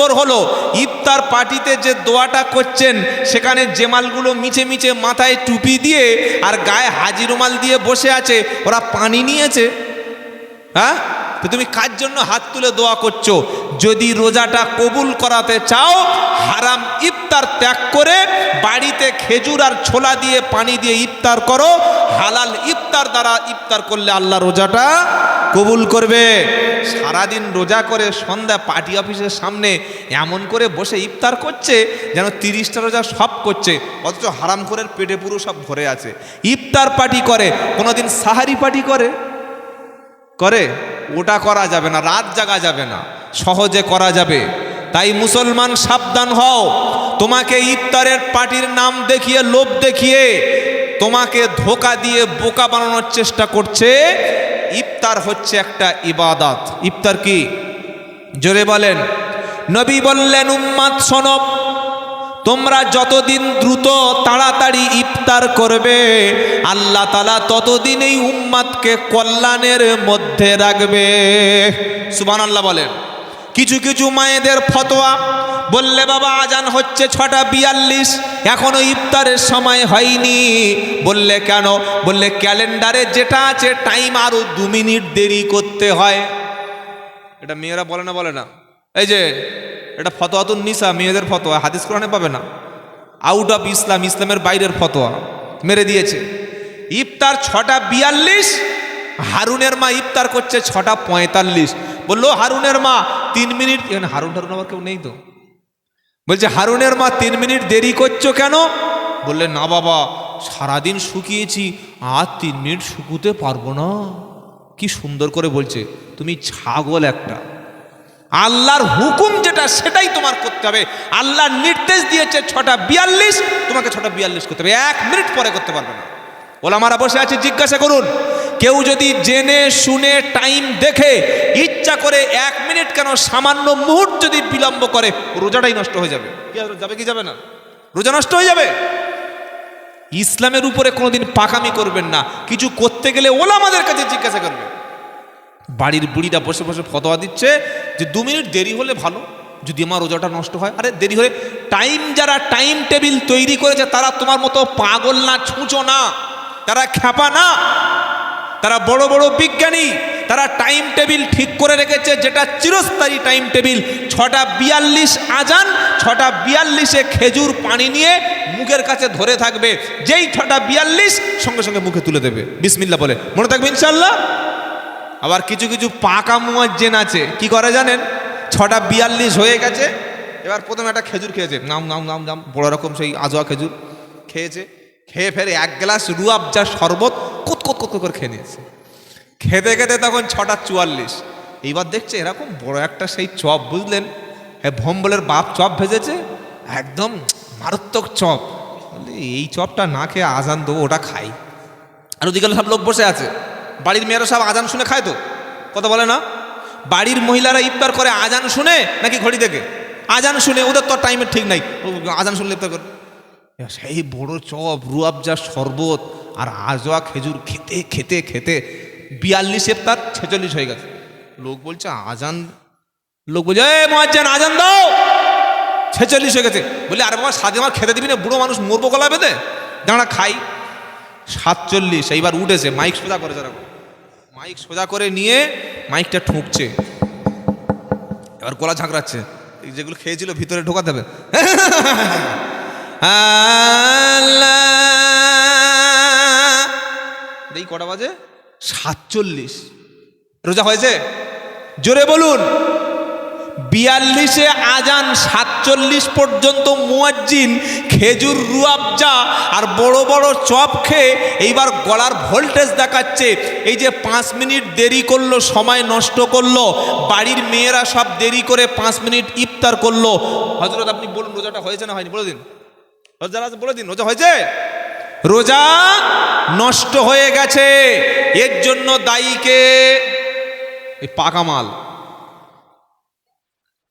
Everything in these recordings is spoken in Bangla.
বছর হলো ইফতার পার্টিতে যে দোয়াটা করছেন সেখানে জেমালগুলো মিছে মিছে মাথায় টুপি দিয়ে আর গায়ে হাজি রুমাল দিয়ে বসে আছে, ওরা পানি নিয়েছে? হ্যাঁ, তো তুমি কার জন্য হাত তুলে দোয়া করছো? যদি রোজাটা কবুল করাতে চাও, হারাম ইফতার ত্যাগ করে বাড়িতে খেজুর আর ছোলা দিয়ে পানি দিয়ে ইফতার করো। হালাল ইফতার দ্বারা ইফতার করলে আল্লাহ রোজাটা কবুল করবে। সারাদিন রোজা করে সন্ধ্যা পার্টি অফিসের সামনে এমন করে বসে ইফতার করছে যেন 30টা রোজা সব করছে, অথচ হারাম করে পেটে পুরো সব ভরে আছে। ইফতার পার্টি করে, কোনোদিন সাহারি পার্টি করে? ওটা করা যাবে না, রাত জাগা যাবে না, সহজে করা যাবে। তাই মুসলমান সাবধান হও। তোমাকে ইফতারের পার্টির নাম দেখিয়ে, লোভ দেখিয়ে তোমাকে ধোঁকা দিয়ে বোকা বানানোর চেষ্টা করছে। ইফতার হচ্ছে একটা ইবাদত। ইফতার কি? জোরে বলেন। নবী বললেন, উম্মাত শোনো, তোমরা যতদিন দ্রুত তাড়াতাড়ি ইফতার করবে আল্লাহ তাআলা ততদিন এই উম্মাতকে কল্যাণের মধ্যে রাখবে। সুবহানাল্লাহ বলেন। কিছু কিছু মায়েদের ফতোয়া, বললে বাবা আজান হচ্ছে 6:42, এখনো ইফতারের সময় হয়নি। বললে কেন? বললে ক্যালেন্ডারে যেটা আছে টাইম আরো 2 মিনিট দেরি করতে হয়। এটা মেয়েরা বলে না? বলে না? এই যে এটা ফতোয়াতুন নিসা, মেয়েদের ফতোয়া, হাদিস কোরআনে পাবে না। আউট অফ ইসলাম, ইসলামের বাইরের ফতোয়া মেরে দিয়েছে। ইফতার 6:42, হারুনের মা ইফতার করছে 6:45। বললো হারুনের মা 3 মিনিট, হারুন আবার কেউ নেই তো? বলছে হারুনের মা 3 মিনিট দেরি করছো কেন? বললে না বাবা, সারাদিন শুকিয়েছি, আর 3 মিনিট শুকুতে পারবো না। কি সুন্দর করে বলছে, তুমি ছাগল একটা। আল্লাহর হুকুম যেটা সেটাই তোমার করতে হবে। আল্লাহ নির্দেশ দিয়েছে 6:42, তোমাকে 6:42 করতে হবে, 1 মিনিট পরে করতে পারবে না। ওলামারা বসে আছে, জিজ্ঞাসা করুন, কেউ যদি জেনে শুনে টাইম দেখে ইচ্ছা করে 1 মিনিট কেন, সামান্য মুহূর্ত যদি বিলম্ব করে, রোজাটাই নষ্ট হয়ে যাবে। যাবে কি যাবে না? রোজা নষ্ট হয়ে যাবে। ইসলামের উপরে কোনোদিন পাকামি করবেন না। কিছু করতে গেলে ওলামাদের কাছে জিজ্ঞাসা করবে। বাড়ির বুড়িরা বসে বসে ফতোয়া দিচ্ছে যে 2 মিনিট দেরি হলে ভালো, যদি আমার রোজাটা নষ্ট হয়। আরে দেরি হলে টাইম, যারা টাইম টেবিল তৈরি করেছে তারা তোমার মতো পাগল না, ছুঁচো না, তারা খ্যাপা না, তারা বড় বড় বিজ্ঞানী। তারা টাইম টেবিল ঠিক করে রেখেছে, যেটা চিরস্থায়ী টাইম টেবিল। 6:42 আজান, 6:42 খেজুর পানি নিয়ে মুখের কাছে ধরে থাকবে। যেই 6:42 সঙ্গে সঙ্গে মুখে তুলে দেবে বিসমিল্লাহ বলে, মনে থাকবে ইনশাআল্লাহ। আবার কিছু কিছু পাকা মুয়াজ্জিন আছে, কি করে জানেন? 6:42 হয়ে গেছে, এবার প্রথমে একটা খেজুর খেয়েছে, নাম নাম নাম নাম, বড় রকম সেই আজোয়া খেজুর খেয়েছে। খেয়ে ফেরে 1 গ্লাস রুয়াবজা শরবত কত কত কত করে খেয়ে নিয়েছে। খেতে খেতে তখন 6:44। এইবার দেখছে এরকম বড় একটা সেই চপ, বুঝলেন, হ্যাঁ, ভম্বলের বাপ চপ ভেজেছে, একদম মারাত্মক চপ। এই চপটা না খেয়ে আজান দেবো, ওটা খাই। আর ওদিকে সব লোক বসে আছে। বাড়ির মেয়েরা সব আজান শুনে খায় তো, কথা বলে না? বাড়ির মহিলারা ইফতার করে আজান শুনে নাকি ঘড়ি দেখে? আজান শুনে, ওদের তো টাইমের ঠিক নাই, আজান শুনলে ইফতার করে। সেই বড় চপ, রুয়াবজা শরবত আর আজোয়া খেজুর খেতে খেতে খেতে 42 ইফতার 46 হয়ে গেছে। লোক বলছে আজান, লোক বলছে এ মুয়াজ্জিন আজান দাও, 46 হয়ে গেছে। বলে আরে বাবা, সাথে আমার খেতে দিবি না, বুড়ো মানুষ মরবো গলা বেঁধে, দাঁড়া খাই। 47। এইবার উঠেছে, মাইক সোজা করে, যারা মাইক সোজা করে নিয়ে মাইকটা ঠুকছে, এবার গলা ঝাঁকড়াচ্ছে। যেগুলো খেয়েছিল ভিতরে ঢোকাতে হবে। এই কটা বাজে? 47। রোজা হয়েছে? জোরে বলুন। 42-এ আজান, 47 পর্যন্ত মুয়াজ্জিন খেজুর, রুয়াবজা আর বড় বড় চপ খেয়ে এইবার গলার ভোল্টেজ দেখাচ্ছে। এই যে 5 মিনিট দেরি করলো, সময় নষ্ট করলো, বাড়ির মেয়েরা সব দেরি করে 5 মিনিট ইফতার করলো। হযরত আপনি বলুন, রোজাটা হয়েছে না হয়নি? বলে দিন, বলে দিন, রোজা হয়েছে? রোজা নষ্ট হয়ে গেছে। এর জন্য দায়ীকে? এই পাকা মাল।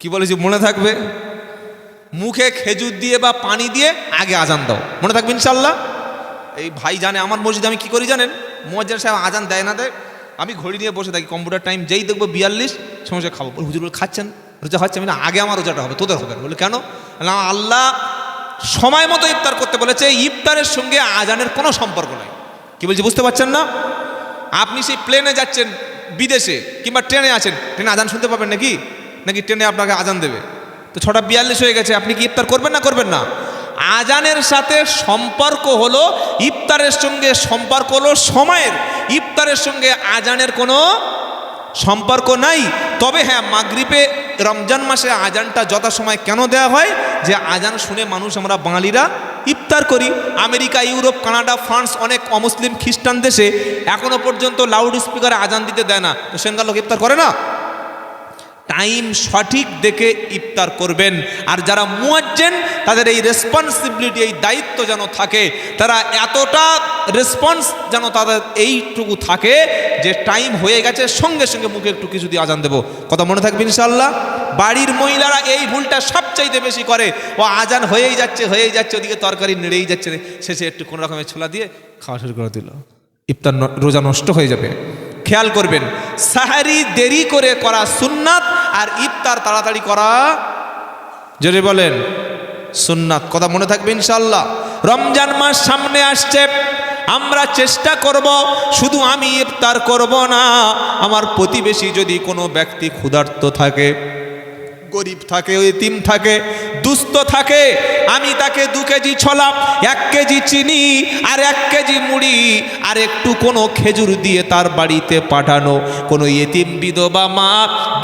কি বলেছি মনে থাকবে? মুখে খেজুর দিয়ে বা পানি দিয়ে আগে আজান দাও, মনে থাকবে ইনশাল্লাহ। এই ভাই জানে আমার মসজিদে আমি কি করি জানেন? মুয়াজ্জিন সাহেব আজান দেয় না দেয়, আমি ঘড়ি নিয়ে বসে থাকি, কম্পিউটার টাইম যেই দেখবো 42 সমস্যা খাবো। হুজুর বলে খাচ্ছেন, রোজা হচ্ছে আমি না, আগে আমার রোজাটা হবে, তোদের হবে না। বলে কেন? না, আল্লাহ সময় মতো ইফতার করতে বলেছে, ইফতারের সঙ্গে আজানের কোনো সম্পর্ক নেই। কি বলছি বুঝতে পারছেন না? আপনি সেই প্লেনে যাচ্ছেন বিদেশে কিংবা ট্রেনে আছেন, ট্রেনে আজান শুনতে পাবেন নাকি? নাকি ট্রেনে আপনাকে আজান দেবে? তো 6:42 হয়ে গেছে, আপনি কি ইফতার করবেন না করবেন না? আজানের সাথে সম্পর্ক হলো ইফতারের সঙ্গে, সম্পর্ক হলো সময়ের। ইফতারের সঙ্গে আজানের কোনো সম্পর্ক নাই। তবে হ্যাঁ, মাগরিবে রমজান মাসে আজানটা যথাসময় কেন দেওয়া হয়? যে আজান শুনে মানুষ, আমরা বাঙালিরা ইফতার করি। আমেরিকা, ইউরোপ, কানাডা, ফ্রান্স, অনেক অমুসলিম খ্রিস্টান দেশে এখনো পর্যন্ত লাউড স্পিকারে আজান দিতে দেয় না। তো সেখানকার লোক ইফতার করে না। টাইম সঠিক দেখে ইফতার করবেন। আর যারা মুয়াজ্জিন, তাদের এই রেসপন্সিবিলিটি, এই দায়িত্ব যেন থাকে, তারা এতটা রেসপন্স যেন তাদের এইটুকু থাকে যে টাইম হয়ে গেছে, সঙ্গে সঙ্গে মুখে একটু কিছু দিয়ে আজান দেবো। কথা মনে থাকবে ইনশাআল্লাহ। বাড়ির মহিলারা এই ভুলটা সবচাইতে বেশি করে। ও আজান হয়েই যাচ্ছে, ওদিকে তরকারি নেড়েই যাচ্ছে, শেষে একটু কোনো রকমের ছোলা দিয়ে খাওয়া শুরু করে দিল। ইফতার রোজা নষ্ট হয়ে যাবে। খেয়াল করবেন, সাহারি দেরি করে করা সুন্নাত, আর ইফতার তাড়াতাড়ি করা, জোরে বলেন, সুন্নাত। কথা মনে থাকবে ইনশাআল্লাহ। রমজান মাস সামনে আসছে, আমরা চেষ্টা করব শুধু আমি ইফতার করব না, আমার প্রতিবেশী যদি কোনো ব্যক্তি ক্ষুধার্ত থাকে, গরিব থাকে, এতিম থাকে, দুস্থ থাকে, আমি তাকে 2 কেজি ছোলা, 1 কেজি চিনি আর 1 কেজি মুড়ি আর একটু কোনো খেজুর দিয়ে তার বাড়িতে পাঠানো। কোনো এতিম বিধবা মা,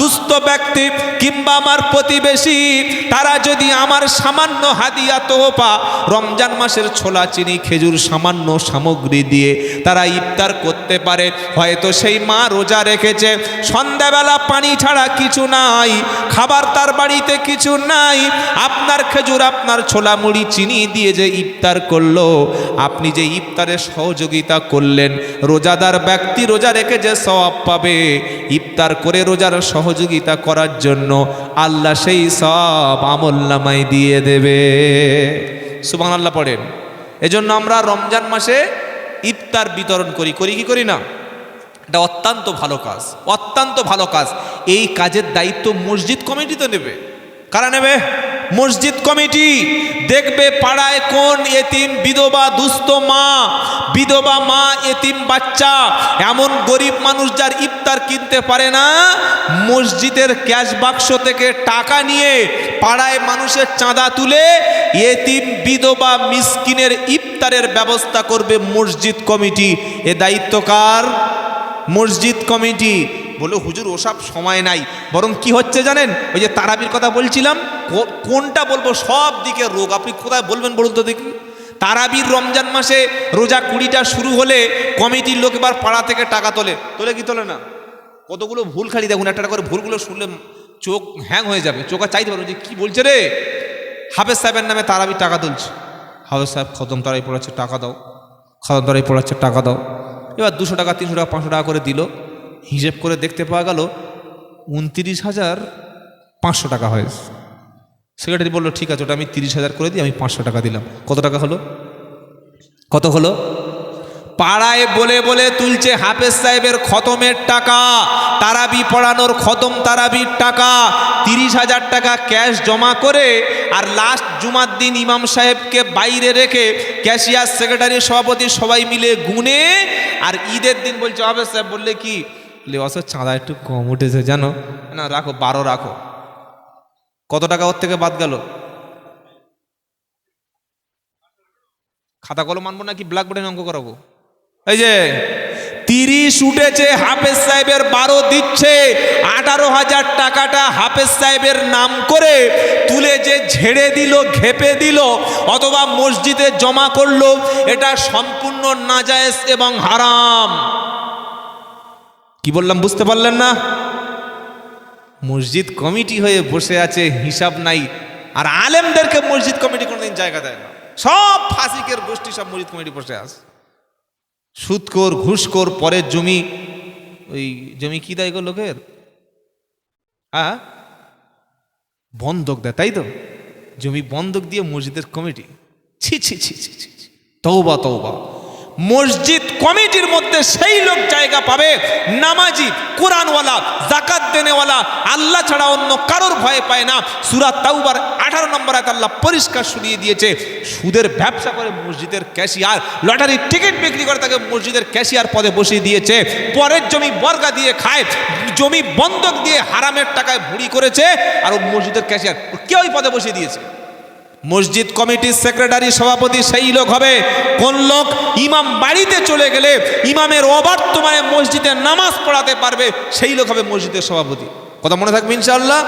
দুস্থ ব্যক্তি কিংবা আমার প্রতিবেশী, তারা যদি আমার সামান্য হাদিয়া তোহফা, রমজান মাসের ছোলা, চিনি, খেজুর, সামান্য সামগ্রী দিয়ে তারা ইফতার করতে পারে। হয়তো সেই মা রোজা রেখেছে, সন্ধ্যাবেলা পানি ছাড়া কিছু নাই, খাবার তার বাড়িতে কিছু নাই, আপনার খেজুর, আপনার ছোলা, মুড়ি, চিনি দিয়ে যে ইফতার করলো, আপনি যে ইফতারে সহযোগিতা করলেন, রোজাদার ব্যক্তি রোজা রেখে যে সওয়াব পাবে, ইফতার করে রোজার সহযোগিতা করার জন্য আল্লাহ সেই সওয়াব আমলনামায় দিয়ে দেবে। সুবহানাল্লাহ পড়েন। এজন্য আমরা রমজান মাসে ইফতার বিতরণ করি কি করি না? এটা অত্যন্ত ভালো কাজ, অত্যন্ত ভালো কাজ। এই কাজের দায়িত্ব মসজিদ কমিটি তো নেবে। কারা নেবে? মসজিদ কমিটি। দেখবে পাড়ায় কোন এতিম, বিধবা, দুস্থ মা, বিধবা মা, এতিম বাচ্চা, এমন গরিব মানুষ যার ইফতার কিনতে পারে না, মসজিদের ক্যাশ বাক্স থেকে টাকা নিয়ে পাড়ায় মানুষের চাঁদা তুলে এতিম, বিধবা, মিসকিনের ইফতারের ব্যবস্থা করবে মসজিদ কমিটি। এ দায়িত্ব কার? মসজিদ কমিটি। বলে হুজুর ওসব সময় নাই, বরং কি হচ্ছে জানেন? ওই যে তারাবির কথা বলছিলাম, কোনটা বলবো, সব দিকে রোগ। আপনি কোথায় বলবেন বলুন তো দেখি? তারাবির রমজান মাসে রোজা 20টা শুরু হলে কমিটির লোক এবার পাড়া থেকে টাকা তোলে কি তোলে না? কতগুলো ভুল খালি দেখুন, একটা করে ভুলগুলো শুনলে চোখ হ্যাং হয়ে যাবে, চোখ আর চাইতে পারবে যে কি বলছে রে। হাফেজ সাহেবের নামে তারাবির টাকা তুলছে, হাফেজ সাহেব খতম তারাই পড়াচ্ছে, টাকা দাও, খতম তারাই পড়াচ্ছে, টাকা দাও। এবার 200 টাকা, 300 টাকা, 500 টাকা করে দিল। হিসেব করে দেখতে পাওয়া গেল 29,500 টাকা হয়েছে। সেক্রেটারি বললো ঠিক আছে, ওটা আমি 30,000 করে দিই, আমি 500 টাকা দিলাম। কত টাকা হলো? কত হলো? পাড়ায় বলে বলে তুলছে হাফেজ সাহেবের খতমের টাকা, তারাবি পড়ানোর খতম তারাবির টাকা, 30,000 টাকা ক্যাশ জমা করে, আর লাস্ট জুমার দিন ইমাম সাহেবকে বাইরে রেখে ক্যাশিয়ার, সেক্রেটারি, সভাপতি সবাই মিলে গুনে, আর ঈদের দিন বলছে হাফেজ সাহেব বললে কি অসর চাঁদা একটু কম উঠেছে জানো না, রাখো 12 রাখো। কত টাকা ওর থেকে বাদ গেল? খাতা কলম আনবো নাকি ব্ল্যাকবোর্ডে অঙ্ক করাবো? এই যে 30 উঠেছে, হাফেজ সাহেবের 12 দিচ্ছে, 18,000 টাকাটা হাফেজ সাহেবের নাম করে তুলে যে ঝেড়ে দিল, ঘেপে দিল, অথবা মসজিদে জমা করলো, এটা সম্পূর্ণ নাজায়েজ এবং হারাম। কি বললাম বুঝতে পারলেন না? মসজিদ কমিটি হয়ে বসে আছে, হিসাব নাই। আর আলেমদেরকে মসজিদ কমিটি কোনোদিন জায়গা দেয় না। সব ফাসিকের গোষ্ঠী সব মসজিদ কমিটি বসে আছে। সুদখোর, ঘুষখোর, পরের জমি, ওই জমি কি দেয় গো লোকের, হ্যাঁ বন্ধক দেয়, তাই তো? জমি বন্ধক দিয়ে মসজিদের কমিটি, ছি ছি ছি ছি ছি, তওবা তওবা। মসজিদ কমিটির মধ্যে সেই লোক জায়গা পাবে নামাজি, কোরআনওয়ালা, যাকাত দেনেওয়ালা, আল্লাহ ছাড়া অন্য কারোর ভয় পায় না। সূরা তাওবার 18 নম্বর আয়াত আল্লাহ পরিষ্কার শুনিয়ে দিয়েছে, সুদের ব্যবসা করে মসজিদের ক্যাশিয়ার, লটারির টিকিট বিক্রি করে তাকে মসজিদের ক্যাশিয়ার পদে বসিয়ে দিয়েছে, পরের জমি বর্গা দিয়ে খায়, জমি বন্ধক দিয়ে হারামের টাকায় ভুড়ি করেছে, আর ও মসজিদের ক্যাশিয়ার কে ওই পদে বসিয়ে দিয়েছে? মসজিদ কমিটির সেক্রেটারি, সভাপতি সেই লোক হবে। কোন লোক? ইমাম বাড়িতে চলে গেলে ইমামের অবর্তমানে মসজিদে নামাজ পড়াতে পারবে, সেই লোক হবে মসজিদের সভাপতি। কথা মনে থাকবে ইনশাআল্লাহ।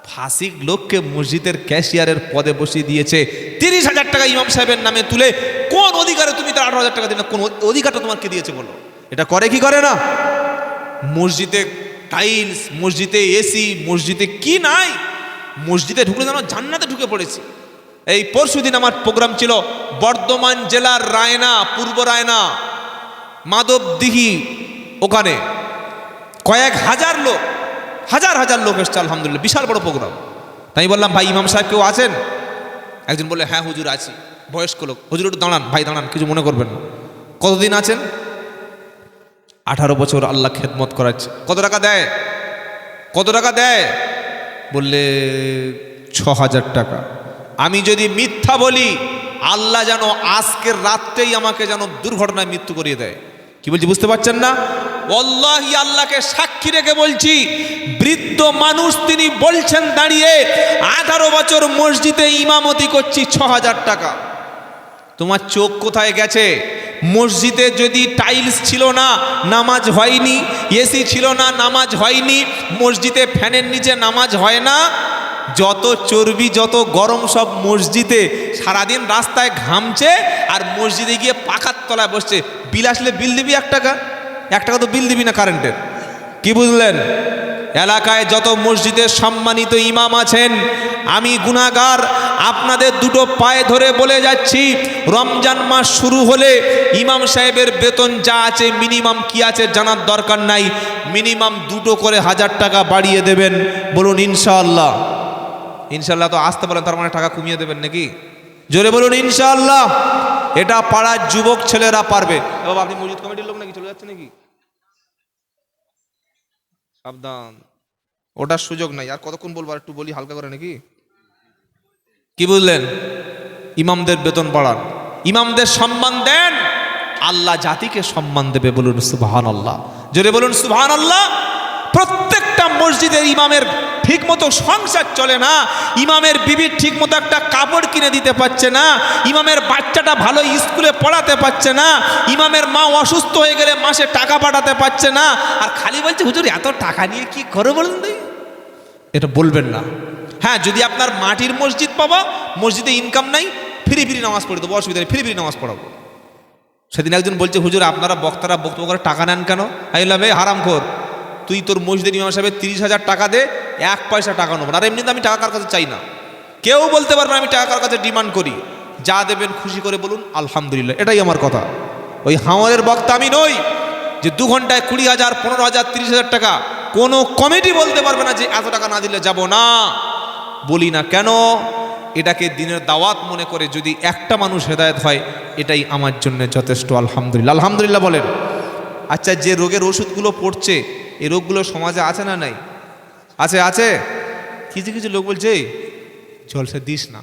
ফাসিক লোককে মসজিদের ক্যাশিয়ারের পদে বসিয়ে দিয়েছে, 30,000 টাকা ইমাম সাহেবের নামে তুলে। কোন অধিকারে তুমি তার 18,000 টাকা দিলে? কোন অধিকারটা তোমাকে দিয়েছে বলো? এটা করে কি করে না? মসজিদে টাইলস, মসজিদে এসি, মসজিদে কি নাই, মসজিদে ঢুকলে যেন জান্নাতে ঢুকে পড়েছি। এই পরশুদিন আমার প্রোগ্রাম ছিল বর্ধমান জেলার রায়না, পূর্ব রায়না, মাধবদিঘি, ওখানে কয়েক হাজার লোক, হাজার হাজার লোক এসছে, আলহামদুলিল্লাহ, বিশাল বড় প্রোগ্রাম। তাই বললাম, ভাই ইমাম সাহেব কেউ আছেন? একজন বললে, হ্যাঁ হুজুর আছি। বয়স্ক লোক। হুজুর একটু দাঁড়ান, ভাই দাঁড়ান, কিছু মনে করবেন না। কতদিন আছেন? 18 বছর আল্লাহ খেদমত করাচ্ছে। কত টাকা দেয়? কত টাকা দেয়? বললে 6,000 টাকা। আমি যদি মিথ্যা বলি, আল্লাহ যেন আজকের রাত্রেই আমাকে যেন দুর্ঘটনায় মৃত্যু করিয়ে দেয়। কি বলছি বুঝতে পারছেন না? ওয়াল্লাহি আল্লাহকে সাক্ষী রেখে বলছি, বৃদ্ধ মানুষ, তিনি বলছেন দাঁড়িয়ে, 18 বছর মসজিদে ইমামতি করছি, 6,000 টাকা। তোমার চোখ কোথায় গেছে? মসজিদে যদি টাইলস ছিল না, নামাজ হয়নি, এসি ছিল না, নামাজ হয়নি, মসজিদে ফ্যানের নিচে নামাজ হয় না, যত চর্বি যত গরম সব মসজিদে, সারাদিন রাস্তায় ঘামছে, আর মসজিদে গিয়ে পাখার তলায় বসছে। বিল আসলে বিল দিবি 1 টাকা, 1 টাকা তো বিল দিবি না কারেন্টের। কি বুঝলেন? এলাকায় যত মসজিদের সম্মানিত ইমাম আছেন, আমি গুনাহগার, আপনাদের দুটো পায়ে ধরে বলে যাচ্ছি, রমজান মাস শুরু হলে ইমাম সাহেবের বেতন যা আছে, মিনিমাম কি আছে জানার দরকার নাই, মিনিমাম 2 করে 1,000 টাকা বাড়িয়ে দেবেন। বলুন ইনশাআল্লাহ। ইনশাআল্লাহ তো আসতে পারেন, তার মানে টাকা কমিয়ে দেবেন নাকি? জোরে বলুন ইনশাআল্লাহ। এটা পাড়ার যুবক ছেলেরা পারবে। বাবা, আপনি মসজিদ কমিটির লোক নাকি? চলে যাচ্ছে নাকি? সাবধান, ওটার সুযোগ নাই। আর কতক্ষণ বলবো? একটু বলি হালকা করে নাকি? কি বুঝলেন? ইমামদের বেতন বাড়ান, ইমামদের সম্মান দেন, আল্লাহ জাতিকে সম্মান দেবে। বলুন সুবহানাল্লাহ। জোরে বলুন সুবহানাল্লাহ। প্রত্যেকটা মসজিদের ইমামের ঠিক মতো সংসার চলে না, ইমামের বিবির ঠিক মতো একটা কাপড় কিনে দিতে পারছে না, ইমামের বাচ্চাটা ভালো স্কুলে পড়াতে পারছে না, ইমামের মা অসুস্থ হয়ে গেলে মাসে টাকা পাঠাতে পারছে না, আর খালি বলছে হুজুর এত টাকা নিয়ে কি করে বলুন তো? এটা বলবেন না। হ্যাঁ, যদি আপনার মাটির মসজিদ পাবা, মসজিদে ইনকাম নাই, ফ্রি ফ্রি নামাজ পড়ে দেবো, অসুবিধা নেই, ফ্রি ফ্রি নামাজ পড়াবো। সেদিন একজন বলছে, হুজুর আপনারা বক্তারা বক্তব্য করে টাকা নেন কেন? আমি বললাম, এই হারামখোর, তুই তোর মসজিদের ইমাম সাহেবের 30,000 টাকা দে, 1 পয়সা টাকা নেবো না। আর এমনিতে আমি টাকা কার কাছে চাই না, কেউ বলতে পারবে না আমি টাকা কার কাছে ডিমান্ড করি। যা দেবেন খুশি করে বলুন আলহামদুলিল্লাহ, এটাই আমার কথা। ওই হাওয়ারের বক্তা আমি নই যে 2 ঘন্টায় 20,000, 15,000, 30,000 টাকা। কোনো কমিটি বলতে পারবে না যে এত টাকা না দিলে যাব না। বলি না কেন? এটাকে দিনের দাওয়াত মনে করে যদি একটা মানুষ হেদায়েত হয়, এটাই আমার জন্য যথেষ্ট। আলহামদুলিল্লাহ, আলহামদুলিল্লাহ বলেন। আচ্ছা, যে রোগের ওষুধগুলো পড়ছে, এই রোগগুলো সমাজে আছে না নাই? আছে, আছে। কিছু কিছু লোক বলছে জলসা দিস না,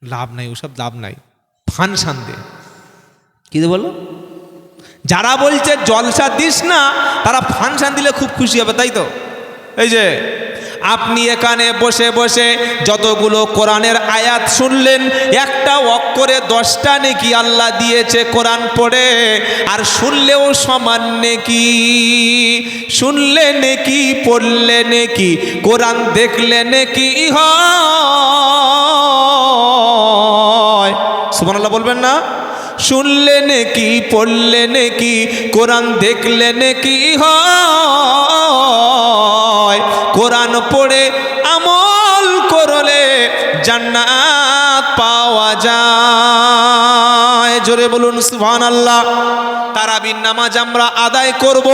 লাভ নাই, ওসব লাভ নাই, ফানসান দে। কি বলো? যারা বলছে জলসা দিস না, তারা ফানসান দিলে খুব খুশি হবে, তাই তো? এই যে আপনি এখানে বসে বসে যতগুলো কোরআনের আয়াত শুনলেন, একটা অক্ষরে 10টা নেকি আল্লাহ দিয়েছে কোরআন পড়ে। আর শুনলেও সমান নেকি, শুনলে নেকি, পড়লে নেকি, কোরআন দেখলে নেকি হয়। সুবহানাল্লাহ বলবেন না? শুনলে নেকি, পড়লে নেকি, কোরআন দেখলে নেকি হয়। কোরআন পড়ে আমল করলে জান্নাত পাওয়া যায়। জোরে বলুন সুবহানাল্লাহ। তারাবির নামাজ আমরা আদায় করব,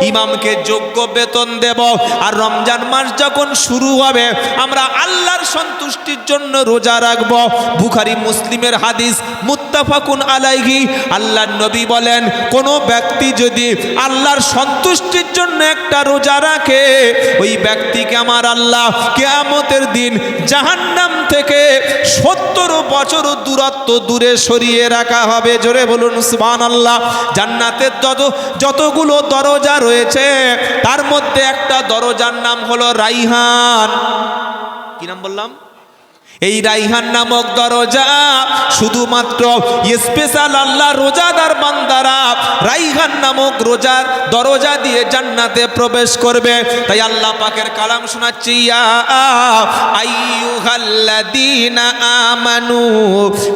ইমামকে যোগ্য বেতন দেব, আর রমজান মাস যখন শুরু হবে আমরা আল্লাহর সন্তুষ্টির জন্য রোজা রাখব। বুখারী মুসলিমের হাদিস, মুত্তাফাকুন আলাইহি। আল্লাহর নবী বলেন, কোন ব্যক্তি যদি আল্লাহর সন্তুষ্টির জন্য একটা রোজা রাখে, ওই ব্যক্তিকে আমার আল্লাহ কিয়ামতের দিন জাহান্নাম থেকে 70 বছর দূরত্ব দূরে সরিয়ে রাখা হবে। জোরে বলুন সুবহানাল্লাহ। জান্নাতের যতগুলো দরজা রয়েছে তার মধ্যে একটা দরজার নাম হলো রাইহান। কি নাম বললাম? এই রাইহান নামক দরজা শুধুমাত্র স্পেশাল আল্লাহ রোজাদার বান্দারা রাইহান নামক রোজার দরজা দিয়ে জান্নাতে প্রবেশ করবে। তাই আল্লাহ পাকের কালাম শোনাচ্ছি, ইয়া আইয়ুহাল্লাযীনা আমানু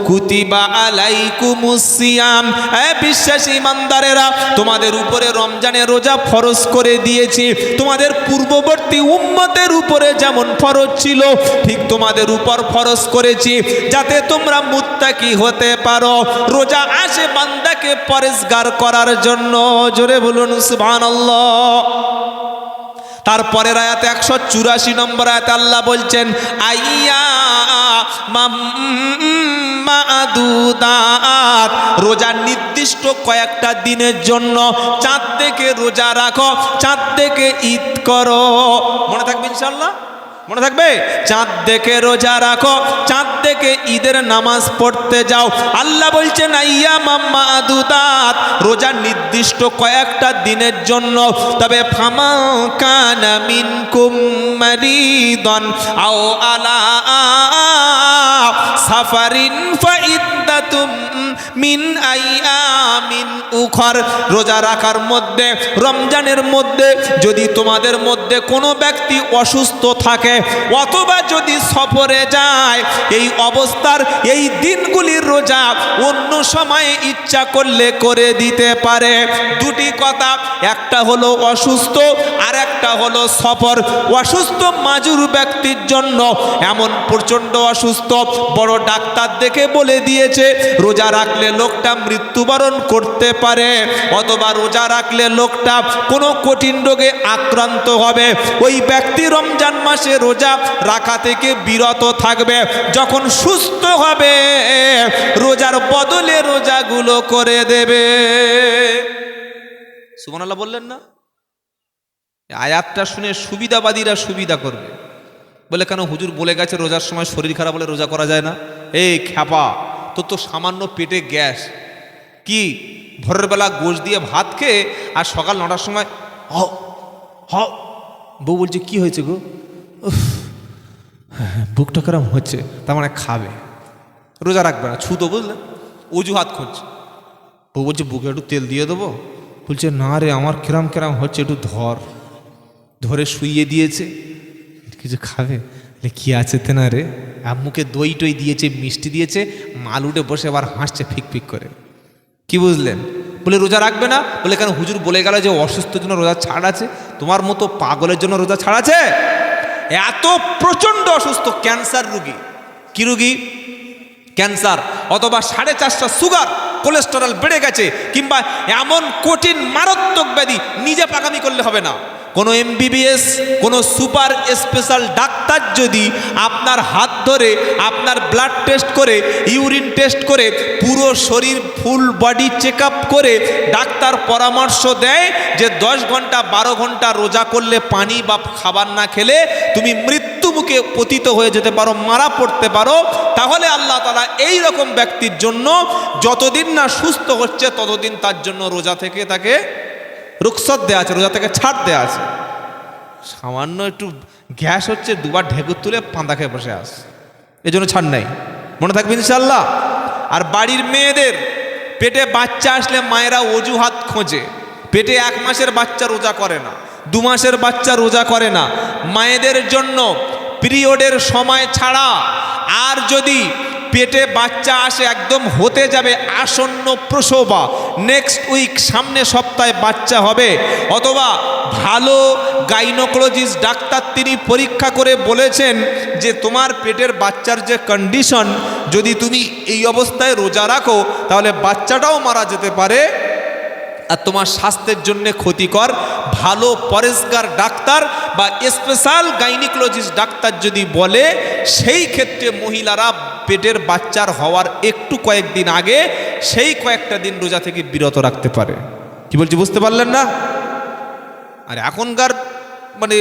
কুতিবা আলাইকুমুস সিয়াম। হে বিশ্বাসী ইমানদারেরা, তোমাদের উপরে রমজানের রোজা ফরজ করে দিয়েছি। তোমাদের পূর্ববর্তী উম্মতের উপরে যেমন ফরজ ছিল, ঠিক তোমাদের উপর ফরজ করেছি, যাতে তোমরা মুত্তাকি হতে পারো। রোজা আসে বান্দাকে পরেজগার করার জন্য। জোরে বলুন সুবহানাল্লাহ। তারপরের আয়াতে 184 নম্বর আয়াতে আল্লাহ বলছেন, মা'দুদাত, রোজা নির্দিষ্ট কয়েকটা দিনের জন্য। চাঁদ দেখে রোজা রাখো, চাঁদ দেখে ঈদ করো। মনে থাকবে ইনশাআল্লাহ? মনে থাকবে? চাঁদ দেখে রোজা রাখো, চাঁদ দেখে ঈদের নামাজ পড়তে যাও। আল্লাহ বলছেন আইয়ামাম মা'দুদাত, রোজা নির্দিষ্ট কয়েকটা দিনের জন্য। তবে ফামা কানা মিনকুম মারিদান আও আলা সাফারিন ফাইদ্দাতুম মিন আইয়ামিন উখর। রোজা রাখার মধ্যে, রমজানের মধ্যে যদি তোমাদের মধ্যে কোনো ব্যক্তি অসুস্থ থাকে অথবা যদি সফরে যায়, এই অবস্থার এই দিনগুলির রোজা অন্য সময়ে ইচ্ছা করলে করে দিতে পারে। দুটি কথা, একটা হলো অসুস্থ আর একটা হলো সফর। অসুস্থ মাজুর ব্যক্তির জন্য, এমন প্রচণ্ড অসুস্থ, বড় ডাক্তার দেখে বলে দিয়েছে রোজা রাখলে লোকটা মৃত্যুবরণ করতে পারে, অথবা রোজা রাখলে লোকটা কোনো কঠিন রোগে আক্রান্ত হবে, ওই ব্যক্তি রমজান মাসে রোজা রাখা থেকে বিরত থাকবে। যখন সুস্থ হবে রোজার বদলে রোজাগুলো করে দেবে। সুবহানাল্লাহ বললেন না? আয়াতটা শুনে সুবিধাবাদীরা সুবিধা করবে, বলে কেন হুজুর বলে গেছে রোজার সময় শরীর খারাপ হলে রোজা করা যায় না। এই খ্যাপা, তোর তো সামান্য পেটে গ্যাস, কি ভোরের বেলা গোশ দিয়ে ভাত খেয়ে আর সকাল 9টার সময় বউ বলছে কি হয়েছে গো, বুকটা কেরম হচ্ছে, তার মানে খাবে, রোজা রাখবে না, ছুতো, বুঝলে, অজুহাত খুঁজছে। বউ বলছে বুকে একটু তেল দিয়ে দেবো, বলছে না রে আমার কেরাম হচ্ছে, একটু ধরে শুইয়ে দিয়েছে, কিছু খাবে, কি আছে তে না রে, মুখে দই টই দিয়েছে, মিষ্টি দিয়েছে, মাল উঠে বসে আবার হাসছে ফিক ফিক করে। কি বুঝলেন? বলে রোজা রাখবে না, বলে কেন হুজুর বলে গেল যে অসুস্থর জন্য রোজা ছাড় আছে। তোমার মতো পাগলের জন্য রোজা ছাড় আছে? এত প্রচণ্ড অসুস্থ ক্যান্সার রুগী, কি রুগী? ক্যান্সার, অথবা 4.5টা সুগার, কোলেস্টেরল বেড়ে গেছে, কিংবা এমন কঠিন মারাত্মক ব্যাধি, নিজে পাকামি করলে হবে না। কোনো MBBS, কোনো সুপার স্পেশাল ডাক্তার যদি আপনার হাত ধরে আপনার ব্লাড টেস্ট করে, ইউরিন টেস্ট করে, পুরো শরীর ফুল বডি চেক আপ করে ডাক্তার পরামর্শ দেয় যে 10 ঘন্টা 12 ঘন্টা রোজা করলে পানি বা খাবার না খেলে তুমি মৃত্যু মুখে পতিত হয়ে যেতে পারো, মারা পড়তে পারো, তাহলে আল্লাহ তাআলা এই রকম ব্যক্তির জন্য যতদিন না সুস্থ হচ্ছে ততদিন তার জন্য রোজা থেকে তাকে রুখসত দেওয়া আছে, রোজা থেকে ছাড় দেওয়া আছে। সামান্য একটু গ্যাস হচ্ছে, দুবার ঢেকুর তুলে পাঁদা খেয়ে বসে আস, এই জন্য ছাড় নাই। মনে থাকবে ইনশাআল্লাহ। আর বাড়ির মেয়েদের পেটে বাচ্চা আসলে মায়েরা অজুহাত খোঁজে, পেটে 1 মাসের বাচ্চা রোজা করে না, 2 মাসের বাচ্চা রোজা করে না। মায়েদের জন্য পিরিয়ডের সময় ছাড়া আর যদি পেটে বাচ্চা আসে, একদম হতে যাবে, আসন্ন প্রসবা, নেক্সট উইক, সামনে সপ্তাহে বাচ্চা হবে, অথবা ভালো গাইনোকোলজিস্ট ডাক্তার তিনি পরীক্ষা করে বলেছেন যে তোমার পেটের বাচ্চার যে কন্ডিশন, যদি তুমি এই অবস্থায় রোজা রাখো তাহলে বাচ্চাটাও মারা যেতে পারে আর তোমার স্বাস্থ্যের জন্য ক্ষতিকর, ভালো পরেশগার ডাক্তার বা স্পেশাল গাইনোকোলজিস্ট ডাক্তার যদি বলে, সেই ক্ষেত্রে মহিলারা পেটের বাচ্চার হওয়ার একটু কয়েকদিন আগে সেই কয়েকটা দিন রোজা থেকে বিরত রাখতে পারে। কি বলছি বুঝতে পারলেন না? আর এখনকার মানে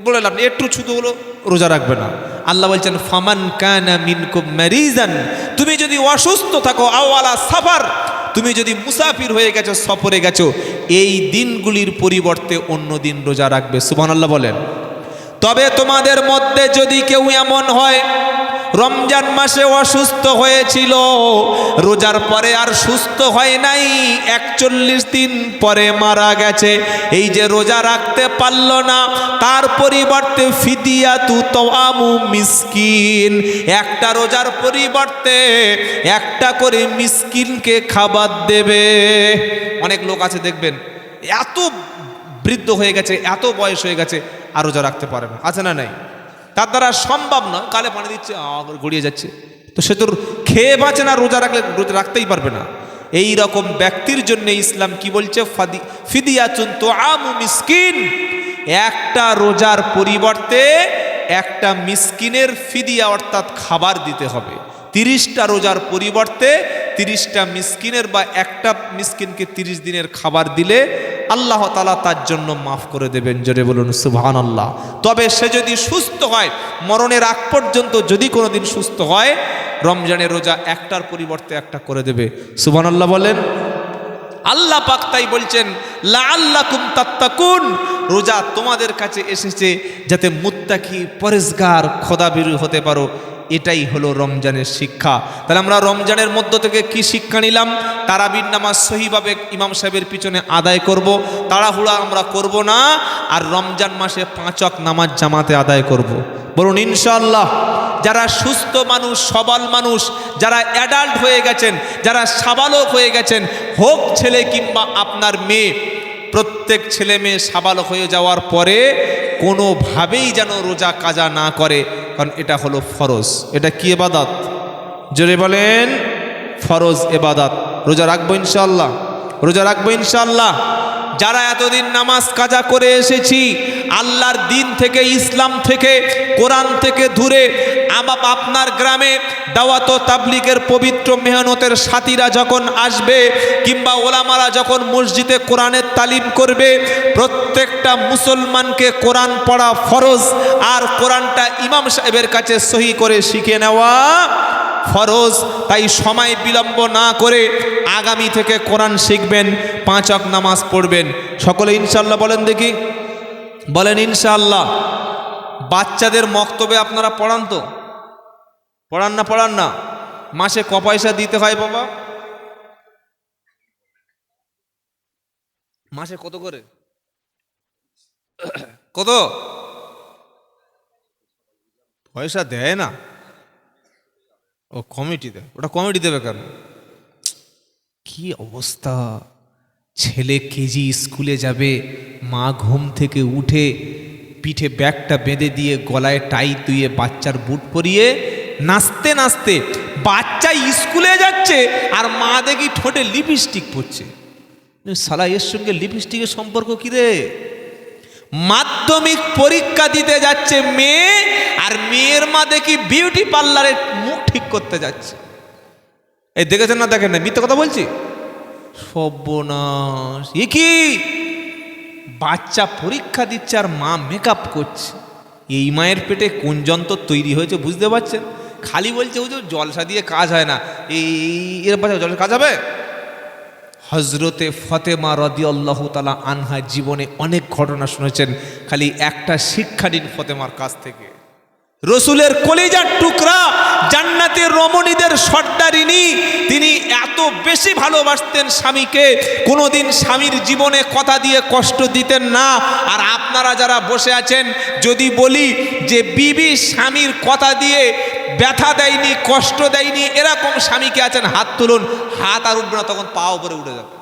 বললাম একটু ছুতো হলো রোজা রাখবে না। আল্লাহ বলছেন ফামান কানা মিনকুম মারিজান, তুমি যদি অসুস্থ থাকো, আওয়ালা সাফার, তুমি যদি মুসাফির হয়ে গেছো, সফরে গেছো, এই দিনগুলির পরিবর্তে অন্য দিন রোজা রাখবে। সুবহানাল্লাহ বলেন। তবে তোমাদের মধ্যে যদি কেউ এমন হয় রমজান মাসে অসুস্থ হয়েছিল, রোজার পরে আর সুস্থ হয় নাই, 41 দিন পরে মারা গেছে, এই যে রোজা রাখতে পারল না, তার পরিবর্তে ফিদিয়াতু তাআমু মিসকিন, একটা রোজার পরিবর্তে একটা করে মিসকিনকে খাবার দেবে। অনেক লোক আছে দেখবেন এত বৃদ্ধ হয়ে গেছে, এত বয়স হয়ে গেছে, আর রোজা রাখতে পারে না, আছে না নাই? তার দ্বারা সম্ভব নয়, গালে পানি দিচ্ছে, গড়িয়ে যাচ্ছে, তো সে তো খেয়ে বাঁচে না, রোজা রাখলে রোজা রাখতেই পারবে না। এই রকম ব্যক্তির জন্য ইসলাম কি বলছে? ফিদিয়াতুন তাআমু মিসকিন, একটা রোজার পরিবর্তে একটা মিসকিনের ফিদিয়া অর্থাৎ খাবার দিতে হবে। 30টা রোজার পরিবর্তে 30টা মিসকিনের বা একটা মিসকিনকে 30 দিনের খাবার দিলে আল্লাহ তাআলা তার জন্য মাফ করে দেবেন। জোরে বলুন সুবহানাল্লাহ। তবে সে যদি সুস্থ হয়, মরণের আগ পর্যন্ত যদি কোনোদিন সুস্থ হয়, রমজানের রোজা একটার পরিবর্তে একটা করে দেবে। সুবহানাল্লাহ বলেন। আল্লাহ পাক তাই বলছেন লাআল্লাকুম তাত্তাকুন, রোজা তোমাদের কাছে এসেছে যাতে মুত্তাকি, পরেজগার, খোদাভীরু হতে পারো। এটাই হলো রমজানের শিক্ষা। তাহলে আমরা রমজানের মধ্য থেকে কি শিক্ষা নিলাম? তারাবির নামাজ সহিভাবে ইমাম সাহেবের পিছনে আদায় করব, তাড়াহুড়া আমরা করব না, আর রমজান মাসে 5 ওয়াক্ত নামাজ জামাতে আদায় করব। বলুন ইনশাআল্লাহ। যারা সুস্থ মানুষ, সবল মানুষ, যারা অ্যাডাল্ট হয়ে গেছেন, যারা সাবালক হয়ে গেছেন, হোক ছেলে কিংবা আপনার মেয়ে, প্রত্যেক ছেলে মেয়ে সাবালক হয়ে যাওয়ার পরে কোনোভাবেই যেন রোজা কাজা না করে, কারণ এটা হলো ফরজ। এটা কি ইবাদত? জোরে বলেন, ফরজ ইবাদত। রোজা রাখবো ইনশাআল্লাহ, রোজা রাখবো ইনশাআল্লাহ। যারা এতদিন নামাজ কাজা করে এসেছি, আল্লাহর দিন থেকে, ইসলাম থেকে, কোরআন থেকে দূরে, আপনার গ্রামে দাওয়াত ও তাবলীগের পবিত্র মেহনতের সাথীরা যখন আসবে, কিংবা ওলামারা যখন মসজিদে কোরআনের তালিম করবে, প্রত্যেকটা মুসলমানকে কোরআন পড়া ফরজ, আর কোরআনটা ইমাম সাহেবের কাছে সহি করে শিখে নেওয়া ফরজ। তাই সময় বিলম্ব না করে আগামী থেকে কোরআন শিখবেন, 5 ওয়াক্ত নামাজ পড়বেন। সকলে ইনশাআল্লাহ বলেন দেখি, বলেন ইনশাআল্লাহ। বাচ্চাদের মক্তবে আপনারা পড়ান তো? পড়ান না? পড়ান না? মাসে ক পয়সা দিতে হয় বাবা? মাসে কত করে? কত পয়সা দেয় না? ও কমিটি দেয়। ওটা কমিটি দেবে কেন? কি অবস্থা! ছেলে কেজি স্কুলে যাবে, মা ঘুম থেকে উঠে পিঠে ব্যাগটা বেঁধে দিয়ে, গলায় টাই দিয়ে, বাচ্চার বুট পরিয়ে, নাচতে নাচতে বাচ্চা স্কুলে যাচ্ছে, আর মা দেখি ঠোঁটে লিপস্টিক পরছে। শালা এর সঙ্গে লিপস্টিকের সম্পর্ক কি রে? মাধ্যমিক পরীক্ষা দিতে যাচ্ছে মেয়ে, আর মেয়ের মা দেখি বিউটি পার্লারে মুখ ঠিক করতে যাচ্ছে। এই দেখেছেন না? দেখেন না? মিথ্যে কথা বলছি? সর্বনাশ! এ কি? বাচ্চা পরীক্ষা দিচ্ছে আর মা মেকআপ করছে। এই মায়ের পেটে কোন যন্ত্র তৈরি হয়েছে বুঝতে পারছেন? খালি বলছে ও যে জলসা দিয়ে কাজ হয় না, এই এর পাশে জলসা কাজ হবে? হজরতে ফতেমা রাদিয়াল্লাহু তাআলা আনহা জীবনে অনেক ঘটনা শুনেছেন, খালি একটা শিক্ষা নিন ফতেমার কাছ থেকে। রসুলের কলিজার টুকরা, জান্নাতের রমণীদের সর্দারিনী, তিনি এত বেশি ভালোবাসতেন স্বামীকে, কোনোদিন স্বামীর জীবনে কথা দিয়ে কষ্ট দিতেন না। আর আপনারা যারা বসে আছেন, যদি বলি যে বিবি স্বামীর কথা দিয়ে ব্যথা দেয়নি, কষ্ট দেয়নি, এরকম স্বামীকে আছেন, হাত তুলুন। হাত আর উঠবে না, তখন পা উপরে উঠে যাবে।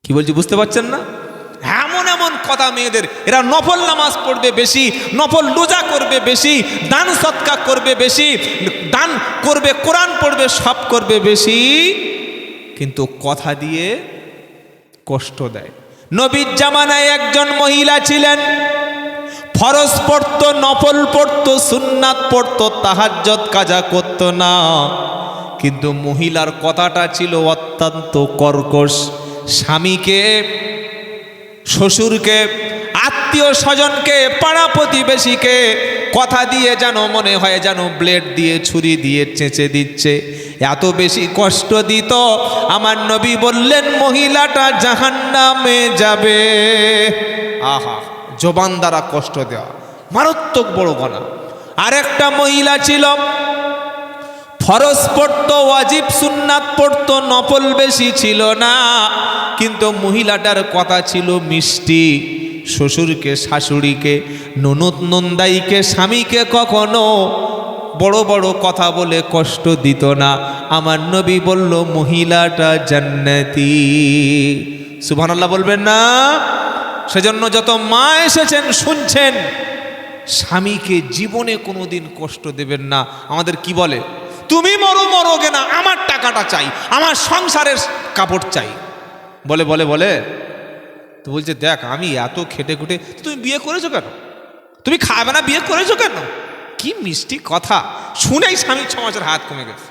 কি বলছি বুঝতে পারছেন না? এমন এমন কথা মেয়েদের, এরা নফল নামাজ পড়বে বেশি, নফল রোজা করবে বেশি, দান সৎকা করবে বেশি, দান করবে, কোরআন পড়বে, সব করবে বেশি, কিন্তু কথা দিয়ে কষ্ট দেয়। নবীর জামানায় একজন মহিলা ছিলেন, ফরজ পড়তো, নফল পড়তো, সুন্নাত পড়তো, তাহাজ্জুদ কাজা করতো না, কিন্তু মহিলার কথাটা ছিল অত্যন্ত কর্কশ। স্বামীকে, শ্বশুরকে, আত্মীয় স্বজনকে, পাড়া প্রতিবেশীকে কথা দিয়ে যেন মনে হয় যেন ব্লেড দিয়ে, ছুরি দিয়ে চেঁচে দিচ্ছে, এত বেশি কষ্ট দিত। আমার নবী বললেন মহিলাটা জাহান্নামে যাবে। আহা, জবান দ্বারা কষ্ট দেওয়া মারাত্মক বড় গুনাহ। আরেকটা মহিলা ছিল, ফরজ পড়তো, ওয়াজিব সুন্নাত পড়তো, নফল বেশি ছিল না, কিন্তু মহিলাটার কথা ছিল মিষ্টি। শ্বশুরকে, শাশুড়িকে, ননদ নন্দাইকে, স্বামীকে কখনো বড় বড় কথা বলে কষ্ট দিত না। আমার নবী বলল মহিলাটা জান্নাতি। সুবহানাল্লাহ বলবেন না? সেজন্য যত মা এসেছেন শুনছেন, স্বামীকে জীবনে কোনোদিন কষ্ট দেবেন না। আমাদের কি বলে, তুমি মরো মরোগে না, আমার টাকাটা চাই, আমার সংসারের কাপড় চাই, বলে বলে বলে তো বলছে দেখ আমি এত খেটে খুটে, তুমি বিয়ে করেছো কেন? তুমি খাবে না, বিয়ে করেছো কেন? কি মিষ্টি কথা শুনেই স্বামীর 6 মাসের হাত কমে গেছে।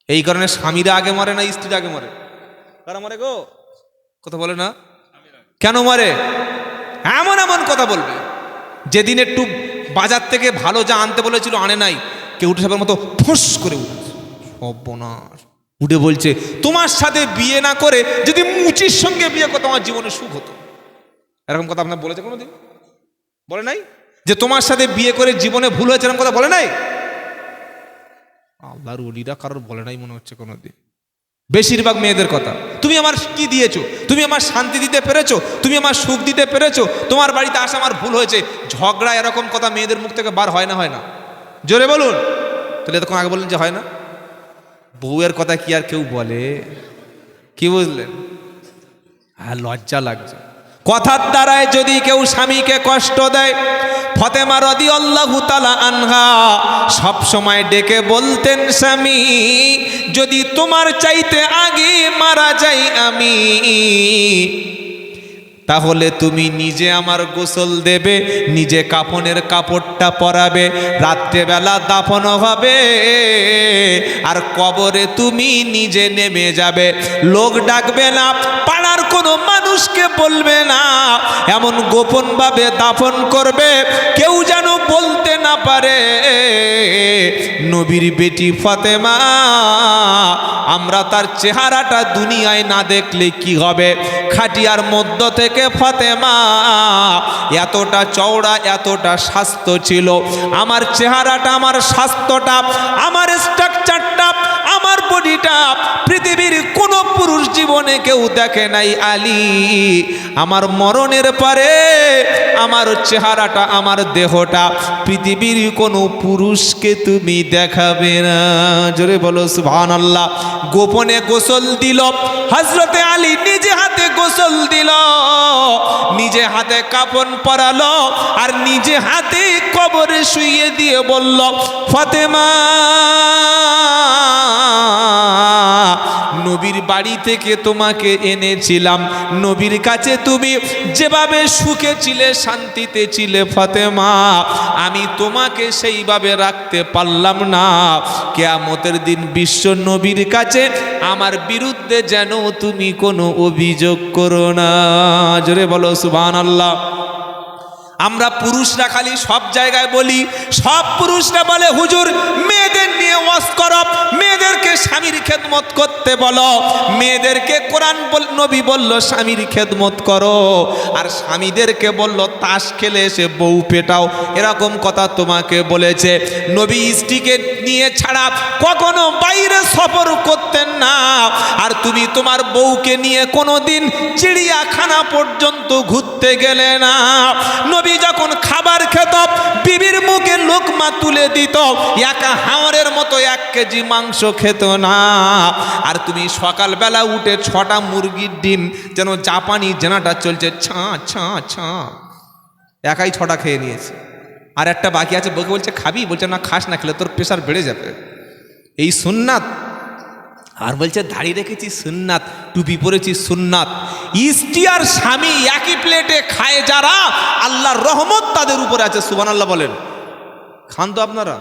এই কারণে স্বামীরা আগে মরে না, স্ত্রীরা আগে মরে? কারা মরে গো? কথা বলে না? কেন মরে? এমন এমন কথা বলবে, যেদিন একটু বাজার থেকে ভালো যা আনতে বলেছিল আনে নাই, কেউ উঠে সাপের মতো ফোঁস করে উঠেছে, সর্বনাশ। উঠে বলছে তোমার সাথে বিয়ে না করে যদি মুচির সঙ্গে বিয়ে করতো আমার জীবনে সুখ হতো। এরকম কথা আপনার বলেছে কোনোদিন? বলে নাই? যে তোমার সাথে বিয়ে করে জীবনে ভুল হয়েছে, এরকম কথা বলে নাই? আল্লাহর ওলিরা কারোর বলে নাই মনে হচ্ছে কোনোদিন। বেশিরভাগ মেয়েদের কথা, তুমি আমার কি দিয়েছো, তুমি আমার শান্তি দিতে পেরেছো, তুমি আমার সুখ দিতে পেরেছো, তোমার বাড়িতে আসা আমার ভুল হয়েছে। ঝগড়া এরকম কথা মেয়েদের মুখ থেকে বার হয় না? হয় না? জোরে বলুন। তাহলে এতক্ষণ আগে বললেন যে হয় না। বউয়ের কথা কি আর কেউ বলে? কি বুঝলেন? হ্যাঁ, লজ্জা লাগছে। কথার দ্বারায় যদি কেউ স্বামীকে কষ্ট দেয়, ফাতেমা রাদিয়াল্লাহু তাআলা আনহা সব সময় ডেকে বলতেন, স্বামী যদি তোমার চাইতে আগে মারা যাই আমি, তাহলে তুমি নিজে আমার গোসল দেবে, নিজে কাফনের কাপড়টা পরাবে, রাত্রেবেলা দাফন হবে, আর কবরে তুমি নিজে নেমে যাবে। লোক ডাকবে না, পাড়ার কোনো মানুষকে বলবে না, এমন গোপনভাবে দাফন করবে কেউ যেন বলতে না পারে নবীর বেটি ফাতেমা। আমরা তার চেহারাটা দুনিয়ায় না দেখলে কি হবে? খাটিয়ার মধ্য থেকে ফাতেমা এতটা চওড়া, এতটা স্বাস্থ্য ছিল। আমার চেহারাটা, আমার স্বাস্থ্যটা, আমার স্ট্রাকচারটা, আমার বডিটা পৃথিবীর কোনো পুরুষ জীবনে কেউ দেখে নাই আলী। আমার মরণের পরে আমার চেহারাটা, আমার দেহটা পৃথিবীর কোনো পুরুষকে তুমি দেখাবে না। জোরে বলো সুবহানাল্লাহ। গোপনে গোসল দিল হযরতে আলী, নিজে হাতে গোসল দিল, নিজে হাতে কাফন পরালো, আর নিজে হাতে কবরে শুইয়ে দিয়ে বলল, ফাতেমা নবীর বাড়ি থেকে তোমাকে এনেছিলাম, নবীর কাছে তুমি যেভাবে সুখে ছিলে, শান্তিতে ছিলে ফাতেমা, আমি তোমাকে সেইভাবে রাখতে পারলাম না। কিয়ামতের দিন বিশ্ব নবীর কাছে আমার বিরুদ্ধে যেন তুমি কোনো অভিযোগ করো না। জোরে বলো সুবহানাল্লাহ। আমরা পুরুষরা খালি সব জায়গায় বলি, সব পুরুষরা বলে হুজুর মেয়েদের নিয়ে নিয়ে ওয়াজ করো, মেয়েদেরকে স্বামীর খেদমত করতে বলো, মেয়েদেরকে কোরআন নবী বলল স্বামীর খেদমত করো, আর স্বামীদেরকে বলল তাস খেলে এসে বউ পেটাও, এরকম কথা তোমাকে বলেছে। নবী স্ত্রীকে নিয়ে ছাড়া কখনো বাইরে সফর করতেন না, আর তুমি তোমার বউকে নিয়ে কোনোদিন চিড়িয়াখানা পর্যন্ত ঘুরতে গেলে না। নবী যখন খাবার খেত বিবির মুখে লোকমা তুলে দিত, একা হাওরের মতো 1 কেজি মাংস খেত না। আর তুমি সকালবেলা উঠে 6টা মুরগির ডিম, যেন জাপানি জেনাটা চলছে, ছা ছা ছা, একাই 6টা খেয়ে নিয়েছে। আর একটা বাকি আছে, বউকে বলছে খাবি, বলছে না খাস না, খেলে তোর প্রেশার বেড়ে যাবে। এই সুন্নাত। আর বলছে দাড়ি রেখেছি সুন্নাত, টুপি পরেছি সুন্নাত। স্ত্রী আর স্বামী একই প্লেটে খায় যারা, আল্লাহর রহমত তাদের উপরে আছে। সুবহানাল্লাহ বলেন। খান তো আপনারা?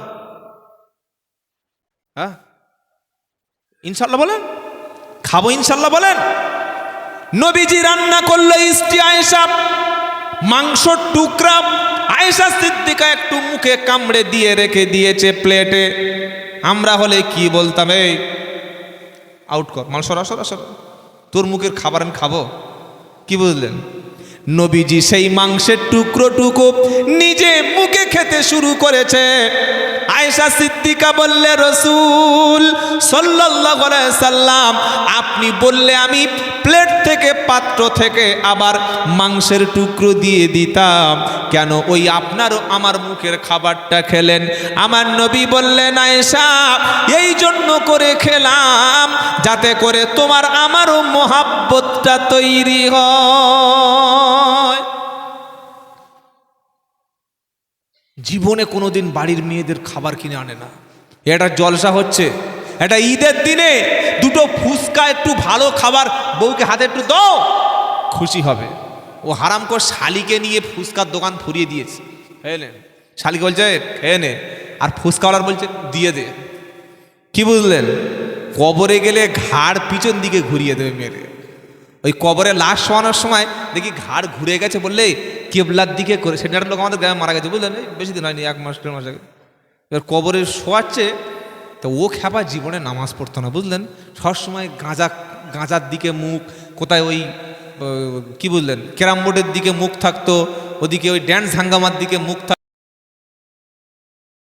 হ্যাঁ ইনশাল্লাহ বলেন। খাবো ইনশাল্লাহ বলেন। নবীজি রান্না করলো, স্ত্রী আয়েশা মাংসর টুকরা আয়েশা সিদ্দিকা একটু মুখে কামড়ে দিয়ে রেখে দিয়েছে প্লেটে। আমরা হলে কি বলতাম, এই আউট কর, মাল সরা সরা সরা, তোর মুখের খাবার আমি খাবো, কি বুঝলেন? নবীজি সেই মাংসের টুকরো নিজে মুখে খেতে শুরু করেছে। আয়েশা সিদ্দিকা বললে, রাসূল সাল্লাল্লাহু আলাইহি সাল্লাম, আপনি বললে আমি প্লেট থেকে পাত্র থেকে আবার মাংসের টুকরো দিয়ে দিতাম, কেন ওই আপনারও আমার মুখের খাবারটা খেলেন? আমার নবী বললেন, আয়েশা এই জন্য করে খেলাম যাতে করে তোমার আমারও মোহাব্বতটা তৈরি হয়। জীবনে কোনোদিন বাড়ির মেয়েদের খাবার কিনে আনে না। এটা জলসা হচ্ছে, এটা ঈদের দিনে 2টো ফুচকা, একটু ভালো খাবার বউকে হাতে একটু দাও, খুশি হবে। ও হারাম করে শালিকে নিয়ে ফুচকার দোকান ফুরিয়ে দিয়েছে। বুঝলেন? শালিকে বলছে খেয়ে নে, আর ফুচকাওয়ালার বলছে দিয়ে দে। কি বুঝলেন? কবরে গেলে ঘাড় পিছন দিকে ঘুরিয়ে দেবে মেরে। ওই কবরে লাশ শোয়ানোর সময় দেখি ঘাড় ঘুরে গেছে, বললে কেবলার দিকে করে। সেটা একটা লোক আমাদের গ্রামে মারা গেছে, বুঝলেন? বেশি দিন হয়নি, 1 মাস 1.5 মাস আগে। এবার কবরে শোয়াচ্ছে, তো ও খেপা জীবনে নামাজ পড়তো না, বুঝলেন? সবসময় গাঁজার দিকে মুখ, কোথায় ওই কি বুঝলেন ক্যারাম বোর্ডের দিকে মুখ থাকতো, ওদিকে ওই ড্যান্স হাঙ্গামার দিকে মুখ থাকতো।